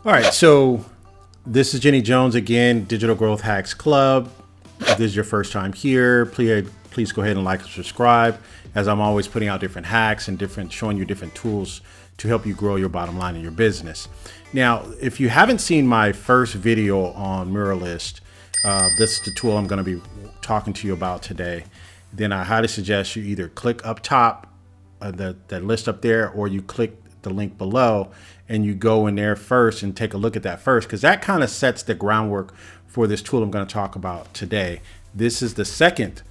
All right, so this is Jenny Jones again, Digital Growth Hacks Club. If this is your first time here, please go ahead and like and subscribe, as I'm always putting out different hacks and showing you different tools to help you grow your bottom line in your business. Now, if you haven't seen my first video on Murlist, this is the tool I'm going to be talking to you about today. Then I highly suggest you either click up top, that list up there, or you click the link below and you go in there first and take a look at that first, because that kind of sets the groundwork for this tool I'm going to talk about today. This is the second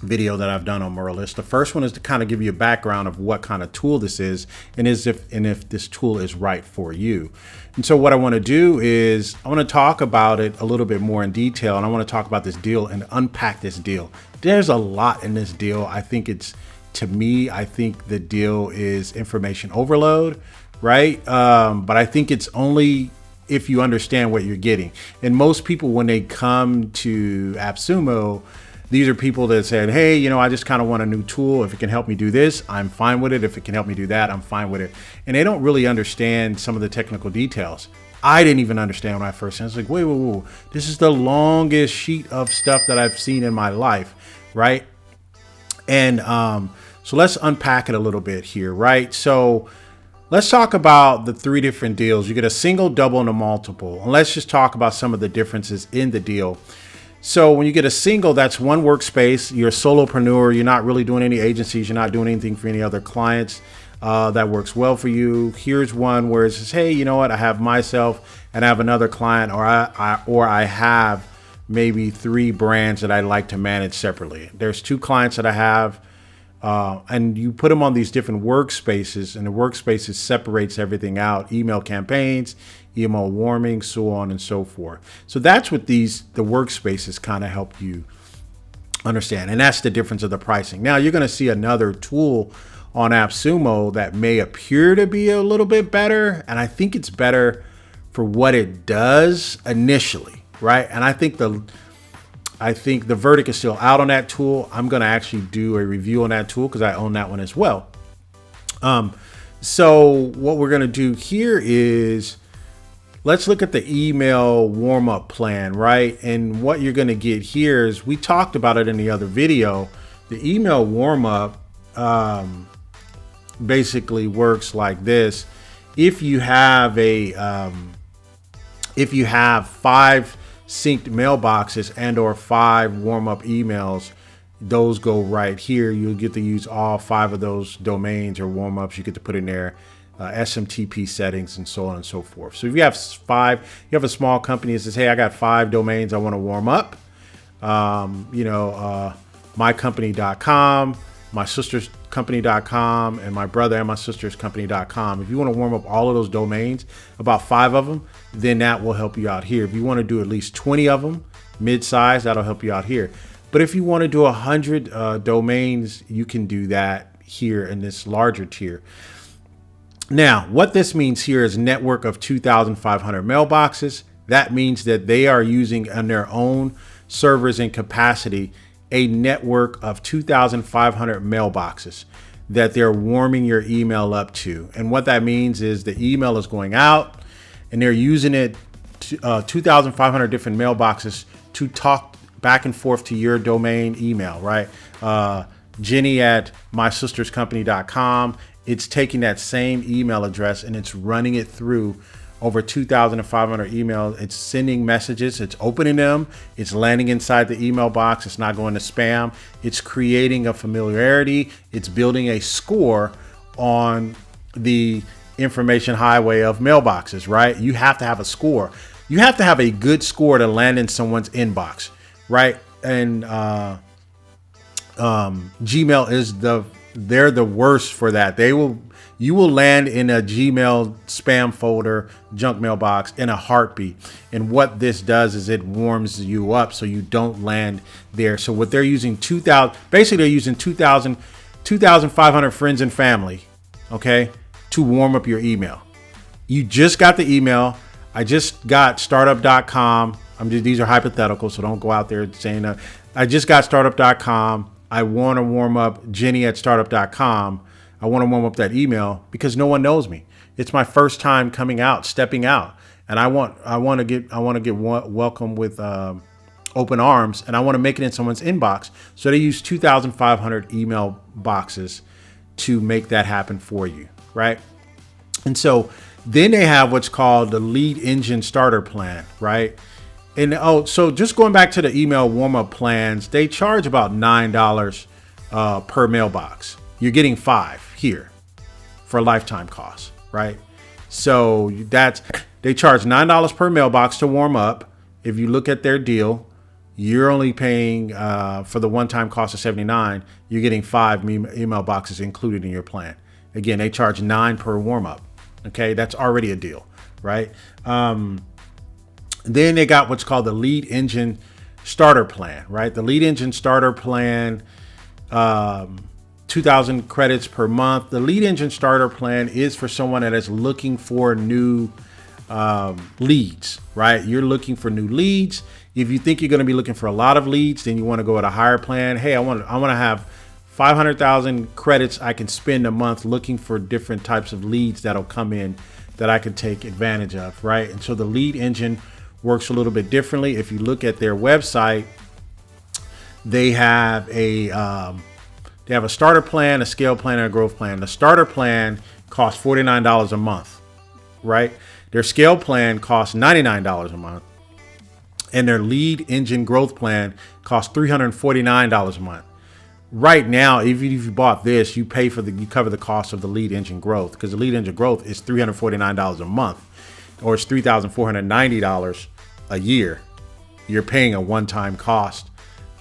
video that I've done on Murlist. The first one is to kind of give you a background of what kind of tool this is and if this tool is right for you. And so what I want to do is I want to talk about it a little bit more in detail, and I want to talk about this deal and unpack this deal. There's a lot in this deal. I think the deal is information overload, right? But I think it's only if you understand what you're getting. And most people, when they come to AppSumo, these are people that said, hey, I just kind of want a new tool. If it can help me do this, I'm fine with it. If it can help me do that, I'm fine with it. And they don't really understand some of the technical details. I didn't even understand when I first started. I was like, wait, this is the longest sheet of stuff that I've seen in my life, right? And so let's unpack it a little bit here, right? So let's talk about the three different deals. You get a single, double, and a multiple. And let's just talk about some of the differences in the deal. So when you get a single, that's one workspace. You're a solopreneur. You're not really doing any agencies. You're not doing anything for any other clients. That works well for you. Here's one where it says, hey, you know what? I have myself and I have another client, or I have maybe 3 brands that I like to manage separately. There's 2 clients that I have. And you put them on these different workspaces, and the workspaces separates everything out: email campaigns, email warming, so on and so forth. So that's what the workspaces kind of help you understand. And that's the difference of the pricing. Now you're going to see another tool on AppSumo that may appear to be a little bit better. And I think it's better for what it does initially, right? And I think the verdict is still out on that tool. I'm going to actually do a review on that tool because I own that one as well. So what we're going to do here is let's look at the email warm-up plan, right? And what you're going to get here is, we talked about it in the other video. The email warm-up basically works like this. If you have 5 synced mailboxes and or 5 warm-up emails, those go right here. You'll get to use all 5 of those domains or warm-ups. You get to put in there SMTP settings and so on and so forth. So if you have 5, you have a small company that says, hey, I got 5 domains I want to warm up. mycompany.com, my sister's company.com, and my brother and my sister's company.com. If you want to warm up all of those domains, about 5 of them, then that will help you out here. If you want to do at least 20 of them, mid-size, that'll help you out here. But if you want to do 100 domains, you can do that here in this larger tier. Now, what this means here is network of 2,500 mailboxes. That means that they are using on their own servers and capacity a network of 2,500 mailboxes that they're warming your email up to. And what that means is the email is going out and they're using it, 2,500 different mailboxes to talk back and forth to your domain email, right? Jenny at mysisterscompany.com. It's taking that same email address and it's running it through over 2,500 emails. It's sending messages, it's opening them, it's landing inside the email box, it's not going to spam. It's creating a familiarity, it's building a score on the information highway of mailboxes, right? You have to have a score. You have to have a good score to land in someone's inbox, right? And Gmail is they're the worst for that. You will land in a Gmail spam folder, junk mailbox in a heartbeat. And what this does is it warms you up so you don't land there. So what they're using, basically they're using 2,500 friends and family, okay, to warm up your email. You just got the email. I just got startup.com. These are hypothetical, so don't go out there saying I just got startup.com. I want to warm up Jenny at startup.com. I want to warm up that email because no one knows me. It's my first time coming out, stepping out, and I want to get welcome with open arms, and I want to make it in someone's inbox. So they use 2,500 email boxes to make that happen for you, right? And so then they have what's called the lead engine starter plan, right? And so just going back to the email warm-up plans, they charge about $9 per mailbox. You're getting 5 here for a lifetime cost, right? So they charge $9 per mailbox to warm up. If you look at their deal, you're only paying for the one-time cost of $79. You're getting 5 email boxes included in your plan. Again, they charge $9 per warm-up. Okay, that's already a deal, right? Then they got what's called the lead engine starter plan, right? The lead engine starter plan, 2,000 credits per month. The lead engine starter plan is for someone that is looking for new leads, right? You're looking for new leads. If you think you're going to be looking for a lot of leads, then you want to go at a higher plan. Hey, I want to have 500,000 credits I can spend a month looking for different types of leads that'll come in that I can take advantage of, right? And so the lead engine works a little bit differently. If you look at their website, they have a starter plan, a scale plan, and a growth plan. The starter plan costs $49 a month, right? Their scale plan costs $99 a month, and their lead engine growth plan costs $349 a month. Right now, even if you bought this, you cover the cost of the lead engine growth, because the lead engine growth is $349 a month, or it's $3,490 a year. You're paying a one-time cost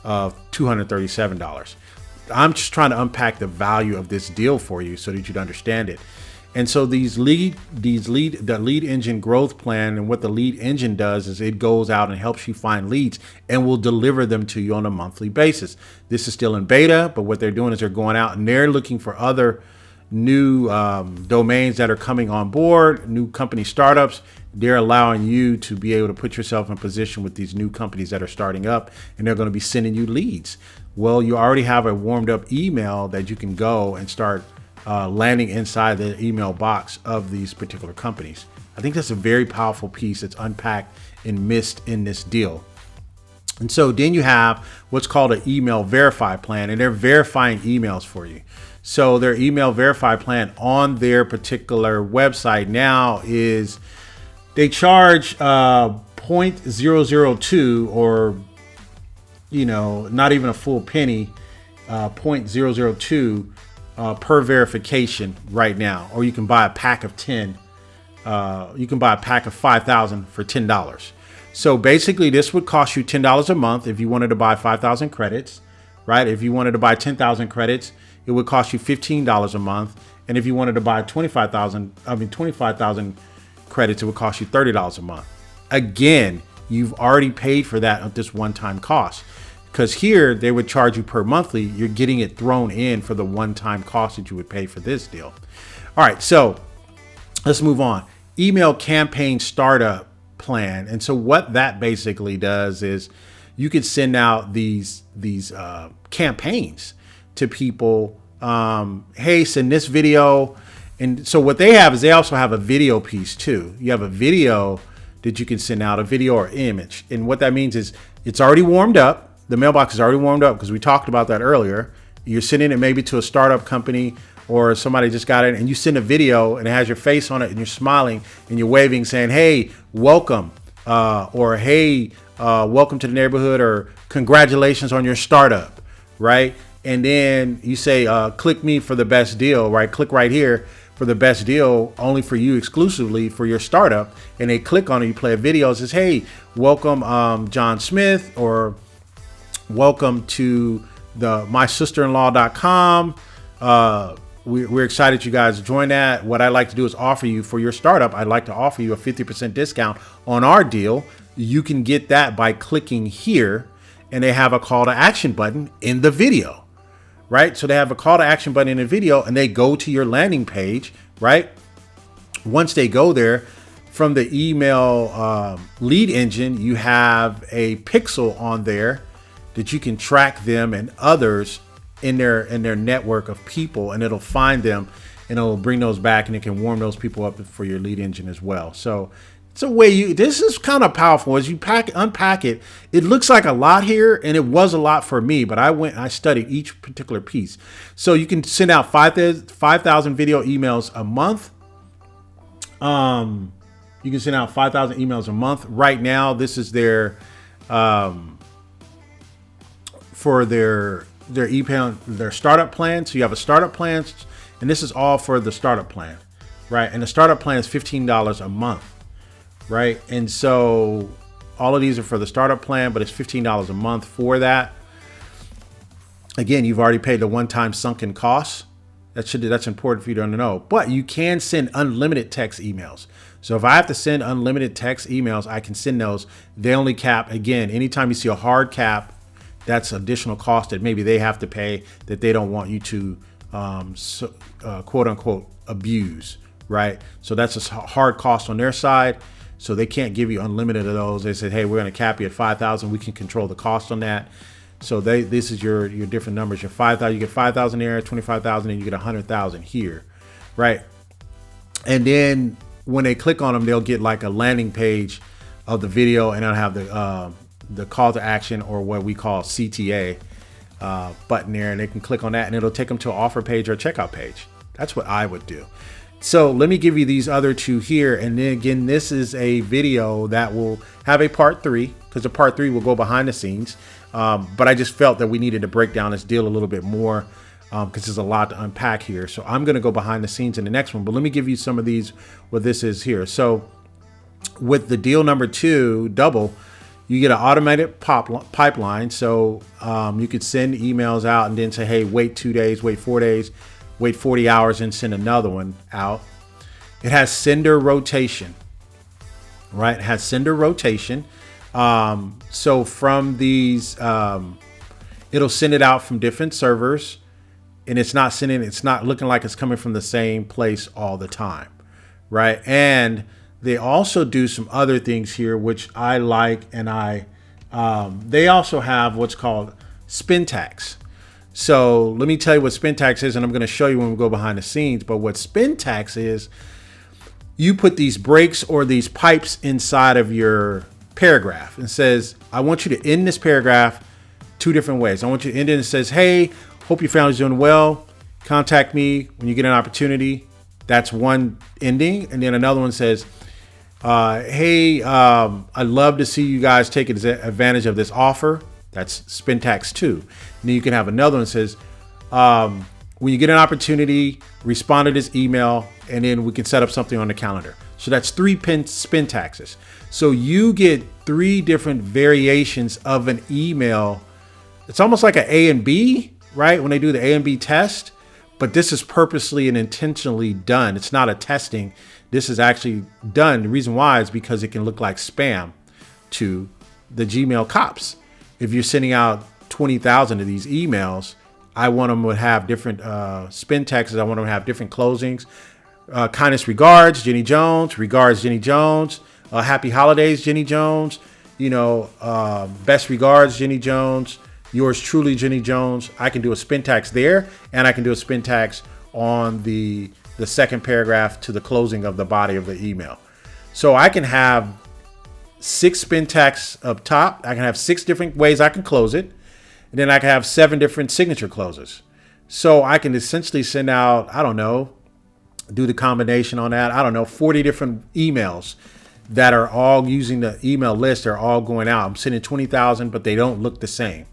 of $237. I'm just trying to unpack the value of this deal for you so that you'd understand it. And so the lead engine growth plan, and what the lead engine does is it goes out and helps you find leads and will deliver them to you on a monthly basis. This is still in beta, but what they're doing is they're going out and they're looking for other new domains that are coming on board, new company startups. They're allowing you to be able to put yourself in position with these new companies that are starting up, and they're going to be sending you leads. Well, you already have a warmed up email that you can go and start landing inside the email box of these particular companies. I think that's a very powerful piece that's unpacked and missed in this deal. And so then you have what's called an email verify plan, and they're verifying emails for you. So their email verify plan on their particular website now is they charge 0.002, or not even a full penny, 0.002 per verification right now. Or you can buy a pack of 10. You can buy a pack of 5,000 for $10. So basically, this would cost you $10 a month if you wanted to buy 5,000 credits, right? If you wanted to buy 10,000 credits, it would cost you $15 a month. And if you wanted to buy 25,000 credits, it would cost you $30 a month. Again, you've already paid for that at this one-time cost, because here they would charge you per monthly. You're getting it thrown in for the one-time cost that you would pay for this deal. All right, so let's move on. Email campaign startup plan. And so what that basically does is you could send out these campaigns to people. Hey, send this video. And so what they have is they also have a video piece too. You have a video that you can send out, a video or image. And what that means is it's already warmed up. The mailbox is already warmed up because we talked about that earlier. You're sending it maybe to a startup company, or somebody just got it, and you send a video and it has your face on it and you're smiling and you're waving saying, hey, welcome, or hey, welcome to the neighborhood, or congratulations on your startup, right? And then you say, click me for the best deal, right? Click right here for the best deal, only for you, exclusively for your startup. And they click on it, you play a video, it says, hey, welcome John Smith, or welcome to the mysister-in-law.com. We're excited you guys join that. What I'd like to do is offer you, for your startup, I'd like to offer you a 50% discount on our deal. You can get that by clicking here, and they have a call to action button in the video, right? So they have a call to action button in the video, and they go to your landing page, right? Once they go there, from the email lead engine, you have a pixel on there that you can track them and others in their network of people, and it'll find them and it'll bring those back, and it can warm those people up for your lead engine as well. So it's a way this is kind of powerful. As you unpack it, it looks like a lot here, and it was a lot for me, but I studied each particular piece. So you can send out 5,000 video emails a month. You can send out 5,000 emails a month. Right now, this is their for their email, their startup plan. So you have a startup plan, and this is all for the startup plan, right? And the startup plan is $15 a month, right? And so all of these are for the startup plan, but it's $15 a month for that. Again, you've already paid the one-time sunken costs. That's important for you to know. But you can send unlimited text emails. So if I have to send unlimited text emails, I can send those. They only cap, again, anytime you see a hard cap, that's additional cost that maybe they have to pay that they don't want you to quote unquote abuse, right? So that's a hard cost on their side. So they can't give you unlimited of those. They said, hey, we're going to cap you at 5,000. We can control the cost on that. So this is your different numbers. Your 5,000, you get 5,000 there, 25,000, and you get 100,000 here, right? And then when they click on them, they'll get like a landing page of the video, and it'll have the call to action, or what we call CTA button there, and they can click on that, and it'll take them to an offer page or a checkout page. That's what I would do. So let me give you these other two here, and then again, this is a video that will have a part 3, because the part 3 will go behind the scenes. But I just felt that we needed to break down this deal a little bit more, because there's a lot to unpack here. So I'm going to go behind the scenes in the next one, but let me give you some of these, what this is here. So with the deal number 2, double, you get an automated pipeline. So you could send emails out and then say, hey, wait 2 days, wait 4 days, wait 40 hours, and send another one out. It has sender rotation, right? It has sender rotation. So from these, it'll send it out from different servers, and it's not looking like it's coming from the same place all the time, right? And they also do some other things here, which I like, and they also have what's called spin tax. So let me tell you what spin tax is, and I'm going to show you when we go behind the scenes. But what spin tax is, you put these breaks or these pipes inside of your paragraph and says, I want you to end this paragraph 2 different ways. I want you to end it and says, hey, hope your family's doing well. Contact me when you get an opportunity. That's one ending. And then another one says, hey, I'd love to see you guys take advantage of this offer. That's spin tax 2. And then you can have another one that says, when you get an opportunity, respond to this email, and then we can set up something on the calendar. So that's 3 spin taxes. So you get 3 different variations of an email. It's almost like an A and B, right? When they do the A and B test, but this is purposely and intentionally done. It's not a testing. This is actually done. The reason why is because it can look like spam to the Gmail cops. If you're sending out 20,000 of these emails, I want them to have different spin taxes. I want them to have different closings. Kindest regards, Jenny Jones. Regards, Jenny Jones. Happy holidays, Jenny Jones. Best regards, Jenny Jones. Yours truly, Jenny Jones. I can do a spin tax there, and I can do a spin tax on the second paragraph to the closing of the body of the email. So I can have 6 spin tax up top. I can have 6 different ways I can close it. And then I can have 7 different signature closes. So I can essentially send out, I don't know, do the combination on that, 40 different emails that are all using the email list. They're all going out. I'm sending 20,000, but they don't look the same.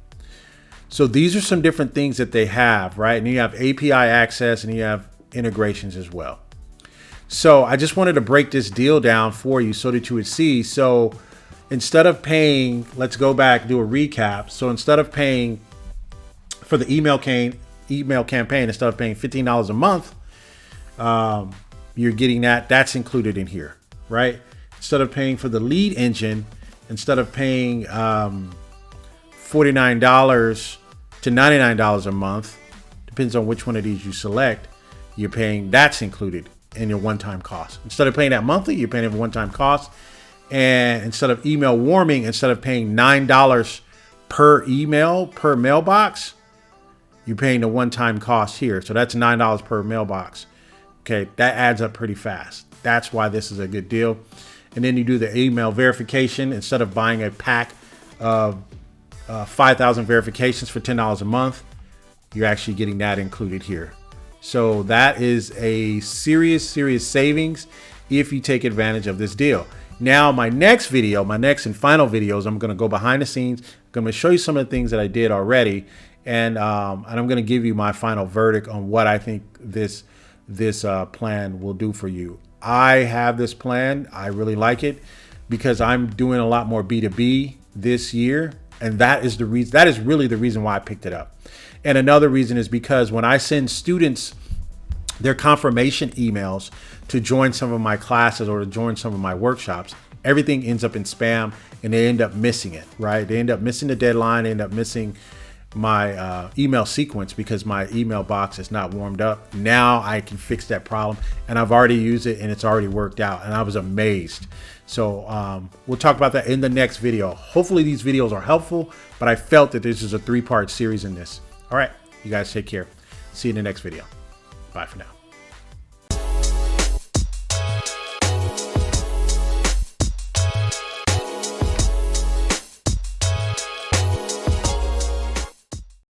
So these are some different things that they have, right? And you have API access, and you have integrations as well. So I just wanted to break this deal down for you so that you would see. So instead of paying, let's go back, do a recap. So instead of paying for the email campaign, instead of paying $15 a month, you're getting that's included in here, right? Instead of paying for the lead engine, instead of paying $49 to $99 a month, depends on which one of these you select, you're paying, that's included in your one-time cost. Instead of paying that monthly, you're paying it for one-time cost. And instead of email warming, instead of paying $9 per email, per mailbox, You're paying the one-time cost here. So that's $9 per mailbox. Okay, that adds up pretty fast. That's why this is a good deal. And then you do the email verification. Instead of buying a pack of 5,000 verifications for $10 a month, you're actually getting that included here. So that is a serious savings if you take advantage of this deal. Now, my next video, my next and final videos, I'm going to go behind the scenes. I'm going to show you some of the things that I did already. And I'm going to give you my final verdict on what I think this plan will do for you. I have this plan. I really like it because I'm doing a lot more B2B this year. And that is the reason, that is really the reason why I picked it up. And another reason is because when I send students their confirmation emails to join some of my classes or to join some of my workshops, everything ends up in spam and they end up missing it, right? They end up missing the deadline, they end up missing my email sequence because my email box is not warmed up. Now I can fix that problem, and I've already used it and it's already worked out, and I was amazed. So we'll talk about that in the next video. Hopefully these videos are helpful, but I felt that this is a 3-part series in this. All right, you guys take care. See you in the next video. Bye for now.